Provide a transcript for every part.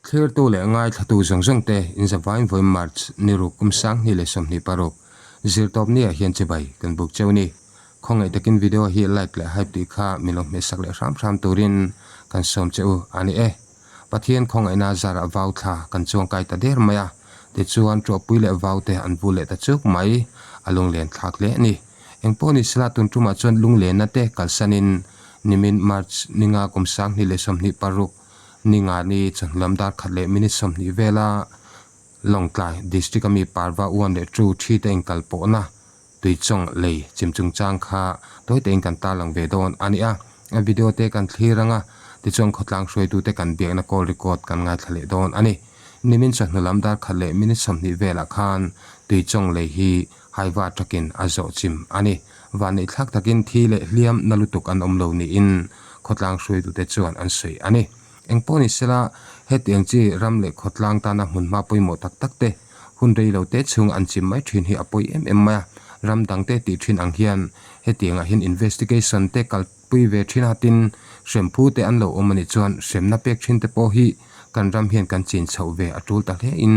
clear tu le ngai thatu zongjong te in Zavain voi march ni rukum sang ni le som ni parok zir top ni a hian che bai kan buk chewni khongai takin video hi like le hype ti kha milom me sak le ram turin kan som cheu ani pathian khongai na zara vau tha kan chong kai ta der maya te chuan tro pui le vau te an bu le ta chuk mai alung len thak le ni engponi sla tun tuma chon lung le na te kalsanin nimin march ninga kum sang ni le som ni parok ninga ni changlamdar khatle minute som ni vela longklai district ami parwa one le tru thi te kalpo na tui chong le chimchung chang kha toi te kan ta lang ve don ania a video te kan thiranga ti chong khotlang shroi tu te kan biak na call record kan ngai thale don ani nimin changlamdar khatle minute som ni vela khan tui chong le hi haiwa takin azo chim ani wani thak takin thi le hliam nalutuk an omlo ni in khotlang shroi tu te chuan an sei ani engponi sela hetiang chi ramle khotlang ta na hunma poimo tak tak te hunrei lo te chung an chim mai thin hi apoi em ma ram dang te ti thin ang hian hetiang a hin investigation te kal pui ve thin hatin shemphu te an lo omani chuan semna pek thin te po hi kan ram hian kan chin chho ve atul ta le in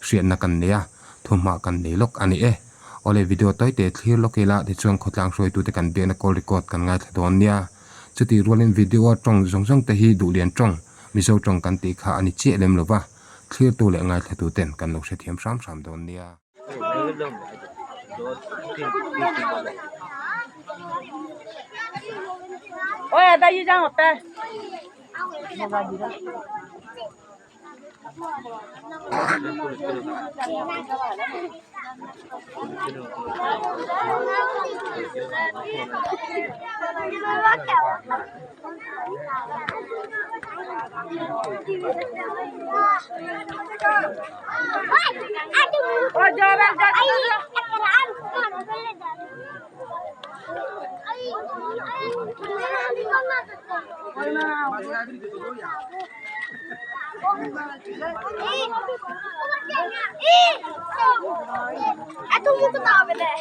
hriat na kan neya thuma kan nei lok ani ole video toi te thlir lokela de chuan khotlang hroi tu te kan be na call record kan ngai thadon nia chuti rolin video tong zongjong te hi du lian tong mizo tong kan ti kha ani che lem lova clear tu le ngai thatu ten kan lo se thiam sam don nia ôi đây đi ra một tay ôi giờ đang aku mau ketawa deh.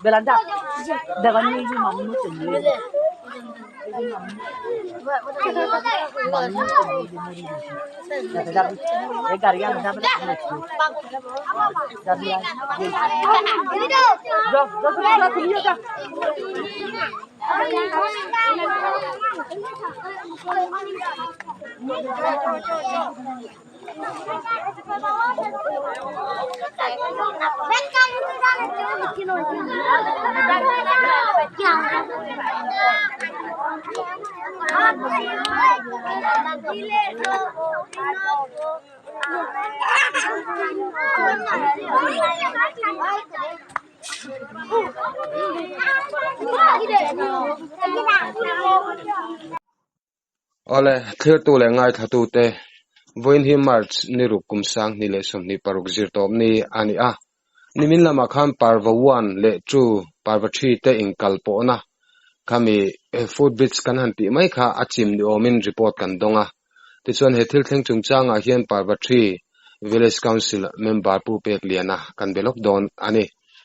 Belanda. Dalam ini mamu sendiri. ole clear tu le ngai thatu te voin hi march ni rukum sang ni le som ni paruk zir top ni ani nimin lama khan parwa 1 le 2 parwa 3 te inkalpo na kami food bits kan han pi mai kha achim ni omin report kan donga ti chuan he thil thleng chung changa hian parwa 3 village council member pu pek liana kan belok don ani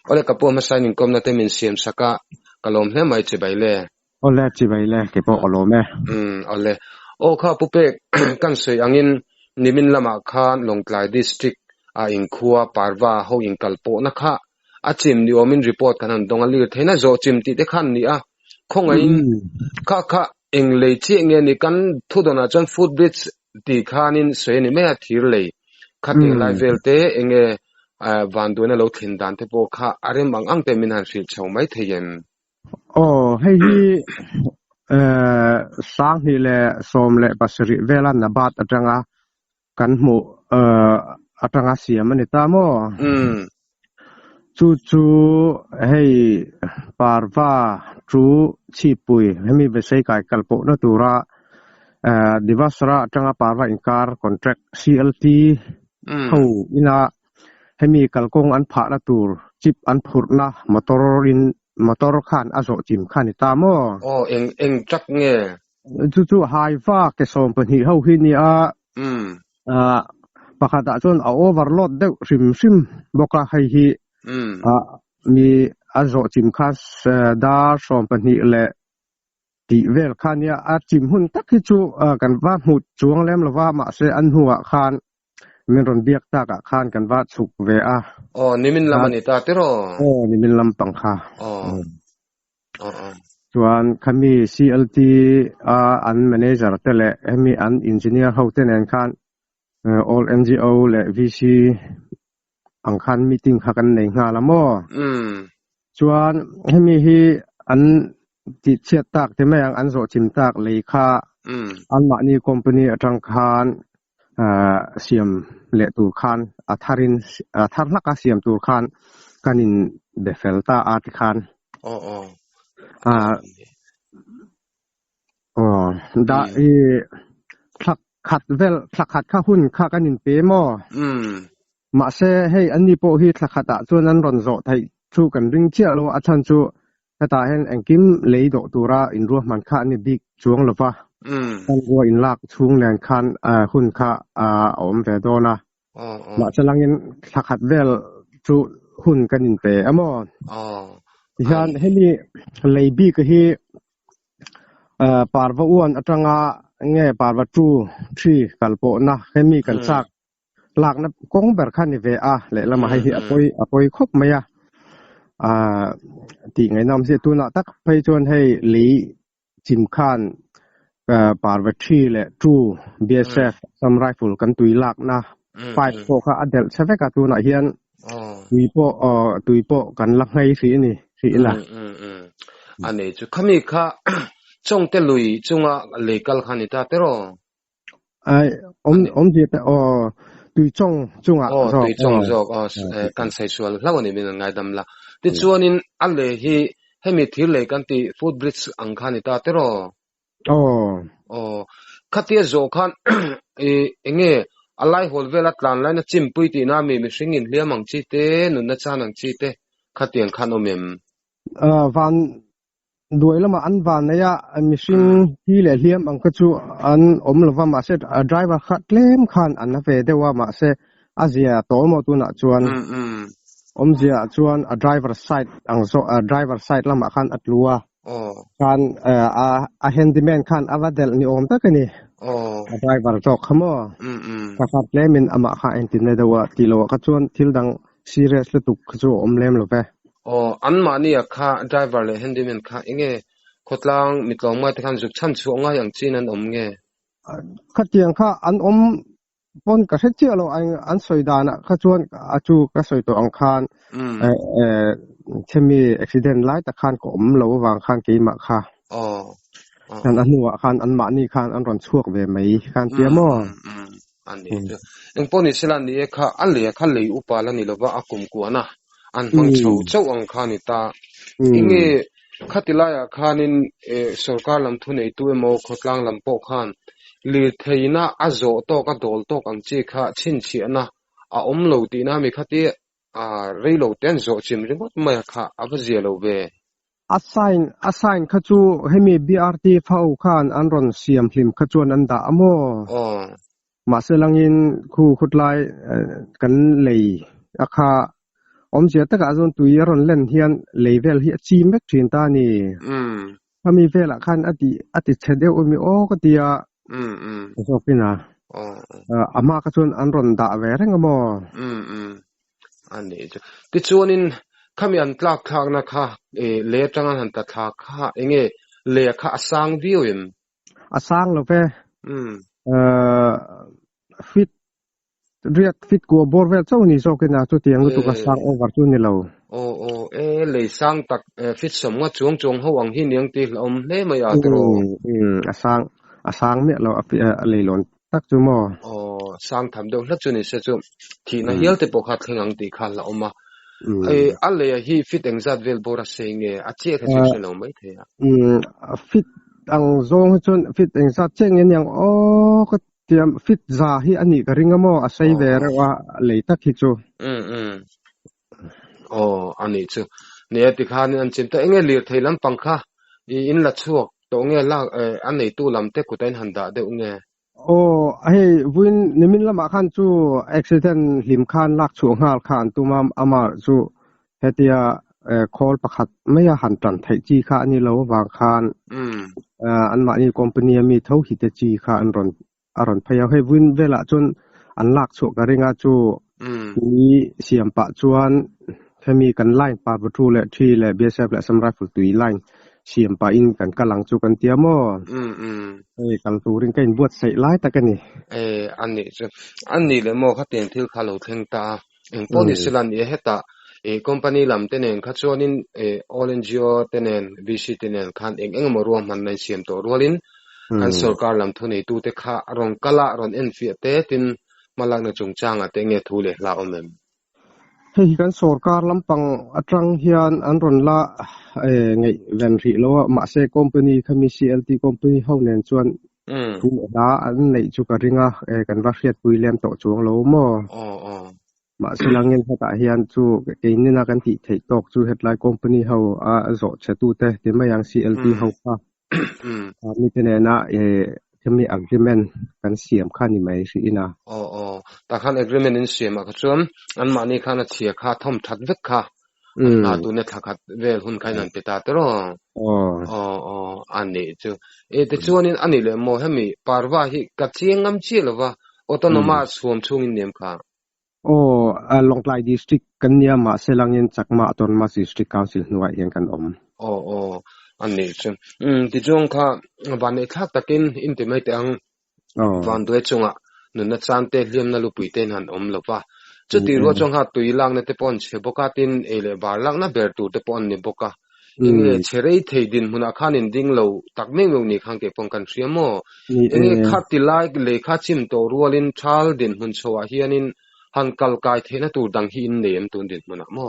ole kapo ma signing kom na te min siam saka kalom hle mai che baile ole chi baile ke po olome ole o kha pu pek kan sei angin nimin lama khan longklai district a inkhuwa parwa ho inkalpo na kha achim ni omin report kan han donga lir theina zo chim ti te khan ni khongai kha englei chi nge ni kan thudona chon food bridge ti khanin soini me a thir lei khati level te enge van duena lo thin dan te po kha arem ang te min han sil chau mai theyen hei hi sang ni le som le pasri velan na bat atanga kan mu atanga siam ani ta mo chu hei parwa tru chi pui hemi vesai kai kalpo na tura divasra atanga parwa inkar contract CLT ho ina hemi kalkong an pha na tur chip an phurna motor khan azo chim khan ta mo eng chak nge chu haiwa ke som pani ho hi ni ปะคาตะจนเอาโอเวอร์โหลดเดริมบ่กะให้ฮิมีอาโจจิมคัสดาสอมปะนิและติเวลคันเนี่ยอาจิมหุ่นตักฮิจูกันว่าหุดจวงแลมละว่ามาเสอันหัวคานมินรอนเบียกตากะคานกันว่าสุกเวอะนี่มินลำมันตาเตโรนี่มินลำปังค่ะส่วนคำมี CLT อัน manager แต่ละมีอัน engineer เขาแต่นั้นคันall NGO และ VC อังคัน meeting หากันในงานละมั้งส่วนให้มีอันติดเชื้อตากที่ไม่ยังอันโสจิมตากเลยค่ะอันมานี่ company จังคันเสียมเละตูคันทาร์นักเสียมตูคันกันอินเดฟเฟลตาอาร์ติคันได้พลักขัดข้าหุ้นข้ากันอินเปมอมาเซให้อันนี้โปฮิตลักขัดส่วนนั้นรอนโซไทยชูกันริงเชียโลอาชันชูถ้าตาเห็นอังกิมเลยดอกตัวราอินรัวมันข้านี่บิ๊กช่วงหรือเปล่าอันรัวอินลักช่วงแรงคันหุ้นข้าอมเวโดนะมาจะลังยินลักขัดเวลชูหุ้นกันอินเปอมอยันให้มีเลยบิ๊กที่ปาร์วอ้วนอัตงาเงี้ยปาร์วจูที่กัลโปนะให้มีกันซักหลักนะกงเบอร์คันนี่เวอะเลยละมาให้อภัยครบไหมที่ไงน้ำเสียตัวน่ะตักไปจนให้ลีจิมคันปาร์วทีและจู BSF ซัมไรฟิลกันตุยหลักนะไฟโฟกัสเดลเซเวกัตัวน่ะเฮียนตุยโปกันลักให้สินี่สิละอันนี้จุขมิค่ะจงเตลุยจงเลกัลคันนี่ตาเตโรเจตตุยจงตุยจงจอกกันเซชัวลแล้ววันนี้มีไงดำละที่ชวนินอันเลยให้มีที่เลยกันที่ฟูดบริดจ์อังคันนี่ตาเตโรคัดเทียโจคันเงี้ยอะไรหัวเวลาตลานไลน์จิมปุยตีน่ามีสิ่งอินเลี้ยมังชีเตนุนนัชานังชีเตคัดเทียงคันอมมวันด้วยแล้วมาอันวันเนี่ยมีสิ่งที่เลี้ยมังก็ชูอันหรือว่ามาเสร็จไดรเวอร์ขัดเล่มคันอันนั้นเวเดว่ามาเสร็จอาเซียโตมาตัวน่ะชวนเสียชวนไดรเวอร์ไซด์อังโซไดรเวอร์ไซด์แล้วมาคันอัดลัวคันเฮนดิแมนคันอวาเดลนี่ตะกันนี่ไดรเวอร์จอกขโมขัดเล่มมันมาคันเอนตินเดว่าติโลก็ชวนทิลดังซีเรียสเลยตุกชูเล่มเลยอันมานี่ค่ะไดรเวอร์เลยเฮนดิแมนค่ะเงี้ยขดลังมิตรลงมาที่คันจุกชั้นช่วงง่ายอย่างจีนั้นเงี้ยขัดเตียงค่ะอันปนกระเจี๊ยบเราอันสวยดานะข้าชวนอาจูกระสวยตัวอังคารเช่นมีอุบิเหตุไล่ตะคานก็เราวางคานกี่มาค่ะอันหัวคานอันมานี่คานอันร้อนช่วงเวไหมคานเตี้ยมั่วอันนี้ยังปนอิสลามนี่ค่ะอันเลี้ยขันเลยอุปาลนี่เราว่าอากุมกัวนะอันมังชูเจ้าอังคารนี่ตาอิงขัดที่ไล่คานินสุรการลำทุนไอตัวโมขดลังลำโปคานลีเทียน่าอาโจโตกับโดลโตกังจีค่ะชินเชียนะโลตีน่ามีขัดที่เรื่องโลเตนโจจิมริมดไม่ค่ะอับเจียโลเวอาไซน์ขจูให้มี BRT ฟ้าคานอันรอนเสียมพิมขจวนอันดาโมมาเสลังยินคู่ขุดไลกันเลยอาคาเสียตะกะจนตุยรอนเล่นเฮียนเลเวลเฮียจีเม็กทรินตานี่ถ้ามีเวลาคันอติเฉดมีก็เดียชอบพี่นะอามาก็ชวนอันรอนด่าเวรงมออันนี้จ้ะที่ชวนินข้ามีอันตลักทางนะคะเลี้ยจังหันตะทาค่ะเงี้ยเลี้ยค่ะสร้างวิวอิมสร้างแล้วเป้ฟิตเรียกฟิตกัวบอร์เวลเจ้านี่โซกินะตัวเตียงรู้ตัวก็สร้างโอเวอร์ตัวนี่เราเลยสร้างตักฟิตสมว่าจงเขาหวังที่เนียงตีเราเล่ไม่อยากรู้สร้างเนี่ยเราเลยหล่นตักจุโม่สร้างทำเดี๋ยวแล้วจุนี่เสียจุที่นั่นเหี้ยแต่ปกติงังตีขันเรามาอะไรที่ฟิตเองจัดเวลบอร์เซิงอาเจียเขาจะเชื่อเราไม่เท่ฟิตอังโซงจนฟิตเองจัดเช่นอย่างก็เตรียมฟิตซาที่อันนี้ก็ริงโม่อาศัยเวรว่าเลยตักฮิจูอันนี้จูเนี่ยที่ข้านี่อันจิมแต่เงี้ยเลี้ยไทยลำปังค่ะอินละชั่วตัวเงี้ยลากอันนี้ตู้ลำเตกุตันหันดาเดี๋ยวเงี้ย โอ้ให้วินนิมินละมาคันจู accident หิมคานลักช่วงหาลคานตุมาอามาจูเฮติยาcall ประคัดไม่ยาหันตันไทจีค่ะอันนี้เราวางคานอันมานี่ company มีเท่าหิตจีค่ะอันรอนพยายามให้วินเวลาจนอันลักช่วงกะเรงาจูมีเสียมปะจวนถ้ามีกันไล่ปาประตูและที่และ BSF และสำหรับตุยไล่เสียมปะอินกันกำลังจูกันเตียมอกันตูริงกันบวชใส่ไล่ตะกันนี่อันนี้เลยมอเขาเตียงที่เขาเราเทงตาพอดิสลันเฮตาcompany ลำเตนเขาชวนินOrange เตน VC เตนคันมารวมมันในเสียมตัวรัวลินคันสรการลำทุนตูเตค่ะรองกะละรอนเฟียเตตินมาลังนจงจางเตงทูเลลาอมมเฮ้ยกันสรการลำปังอัตรังเฮียนอันรอนละไงเวนรีแล้วมาเซ company คามี CLT company เฮาเนนชวนทุนดาอันไหนจุกริงกันว่าเรียดปุยเลมโตจวงโลมอมาสลังเงินเขาตาเฮียนจูเองนี่นะกันที่ถ่ายตอกจูเฮ็ดไลน์ company เฮาโซชะตูเตที่มายัง CLT เฮาค่ะมีแต่นะจะมี agreement กันเสียมค่านี่ไหมสินะแต่คัน agreement นี้เสียมก็จวมอันมานี่คันเสียค่าท่อมทัดวิกค่ะตัวเนี่ยทักเวลหุ่นใครนั่นไปตาตรอันนี้จูแต่จวนนี้อันนี้เลยมอให้มีปารวาฮิกัดเชียงงำเชียหรือว่าออโตโนมัสสวมช่วงนี้ค่ะลงไลดิสตริกกันเนี่ยมาเสลังเงินจากมาตอนมาดิสตริกคาวน์ซิลหน่วยยังกันอันนี้จูที่จงค่ะวันนี้ทักตะกินอินติไม่แต่งวันด้วยจงนุนจันเตเลียมนาลูปุยเตนันหรือว่าจุดที่รู้จงหาตุยลังนั่นเตปอนเชบกัตินบาร์ลังนั่นเบอร์ตูเตปอนนี่บกะเชเรย์เทดินมุนาคานินดิ้งเราตักเมงลงนี่ข้างเก็บปองกันเสียมขัดติไลค์เลขาชิมโตรัวลินชาลดินมุนโชวาเฮียนินหันกัลกายเทนตูดังหินเนมตุนดินมุนาม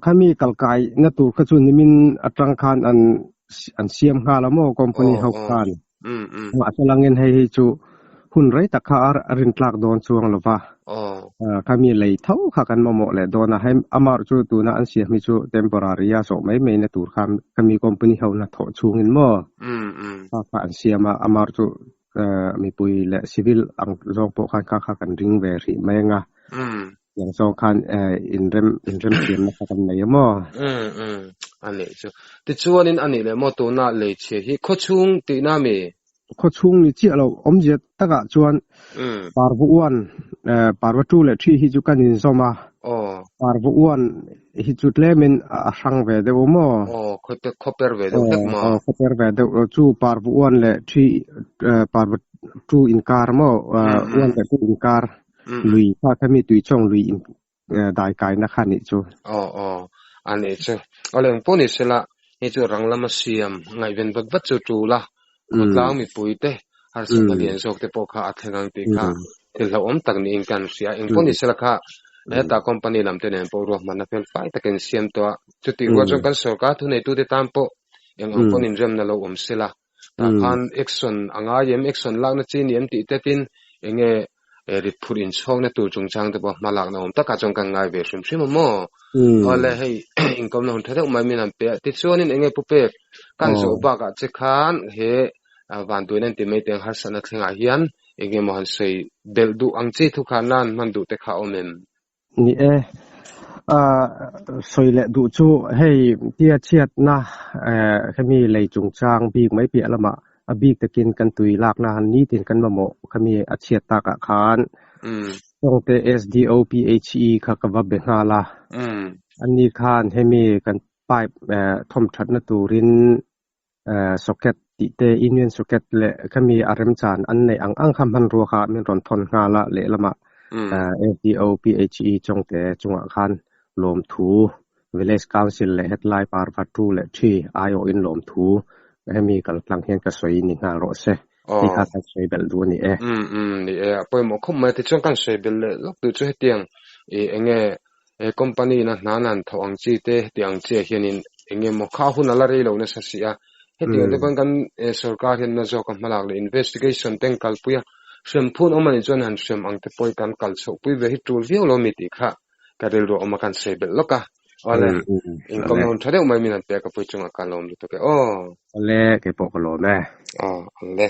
ข้ามีกัลกายนตูขจุนนิมินอัตรังคานอันเสียมหาละคอมพานีเฮาคานมาสลังเงินให้จูหุ่นไรตะขารินตลากโดนช่วงหรือว่าข้ามีเลยเท่าข้ากันมาหมดเลยโดนให้อามาจูตัวนั้นเสียมีจูเทมปอรารียาส่งไม่ในตัวข้ามีคอมพานีเฮานะถอดช่วงเงินข้าอันเสียมาอามาจูมีปุยและซีวิลอังจงปกคันข้ากันริงเวรีไม่งะอย่างสองคันอินเรมเสียมากันไหนมั่อันนี้จูติดชวนอันนี้เลยมอตัวน่าเลยเชียที่โคชุงตีน่ามีโคชุงนี่เจ้าเราเจ็ดตะกะชวนปาร์บุวันปาร์วตูและที่ฮิจุกันนินซอมาปาร์บุวันฮิจุเลมินสังเวเดวมอคอเปอร์เวเดวคอเปอร์เวเดวจูปาร์บุวันและที่ปาร์วตูอินคาร์มอวันแต่ตูอินคาร์ลุยถ้ามีตุยช่องลุยได้กายนะคะนี่จูอันนี้จูอะไรพวกนี้เสละนี่จูรังละมาเสียมไงเป็นบัดจูละกุดลางมีปุยเตะหาสิ่งเลี้ยงโชคเตปอกขาอัดงังติค่ะที่เราตักนี่กันเสียพวกนี้เสละค่ะตาคอมพานีลำเตนปอรัวมันนับเป็นไฟตะกันเสียมตัวจุดที่ว่าจงกันสกัดทุนในตู้ที่ตามปอยังพวกนี้เริ่มนั่นเราเสละตาคันเอ็กซอนอ่างเอ็กซอนลากนั่นจีนี่ติเตตินยังริพูดินช่องในตู้จงจังแต่บอกมาลักนะตะกัดจงกันง่ายเวรชิมมั่วอะไรให้อินคอมนั่นเท่าไม่มีนั่นเปียติดส่วนนี้ปุ๊บเป๊ะกันโซบากจะขันเฮวันตัวนั้นที่ไม่เต็งหัศนักเสียงอาเฮียนมันใส่เบลดูอังจีทุกขานั้นมันดูแต่ข้าวมันนี่สวยและดูจูให้เตี้ยเชียดนะแค่มีเลยจงจางบีกไม่เปียละมาบีกตะกินกันตุยลากนานนี้ถึงกันมาโมแค่มีอาเชียดตากะขานต้องเต SDOPHE ค่ะกับว่าเบงาลาอันนี้ขานให้มีกันป้ายทอมชัดนะตูรินซ็อกเก็ตติเตอินเวนซ็อกเก็ตและแค่มีอารมณ์จานอันในอังคำพันรัวค่ะมีรอนทนงาละเละละมาSDOPHE จงแต่จงอาคารลมถู Village Council และ Headline Parvatu และที่ IO in ลมถูให้มีกันหลังเฮียนกระสวยนี่งาโรเซที่ข้ากันสวยเบลดูนี่นี่ปอยหมอคมมาที่จงกันสวยเบลเลยลักดูช่วยเตียงคอมพานีนั้นทองจีเตเตียงเจียเฮียนินหมอข้าวหุ่นอะไรเรื่องนั้นสิอ่ะเตียงเดี๋ยวกันสรการเห็นนะจอกันมาหลักเลย investigation เต็งกัลปุยเชื่อมพูนออกมาในจวนหันเชื่อมอังเตปอยกันกัลสุปุยเวหิตูลวิโอโลมิติค่ะการเรียนรู้ออกมากันสวยเบลล็อกอะไรอินคอมนั่นถ้าเดี๋ยวไม่มีนั่นเปียกับปุยจงอาการลมดูตัวแกอะไรแกปกโลแม่อะไร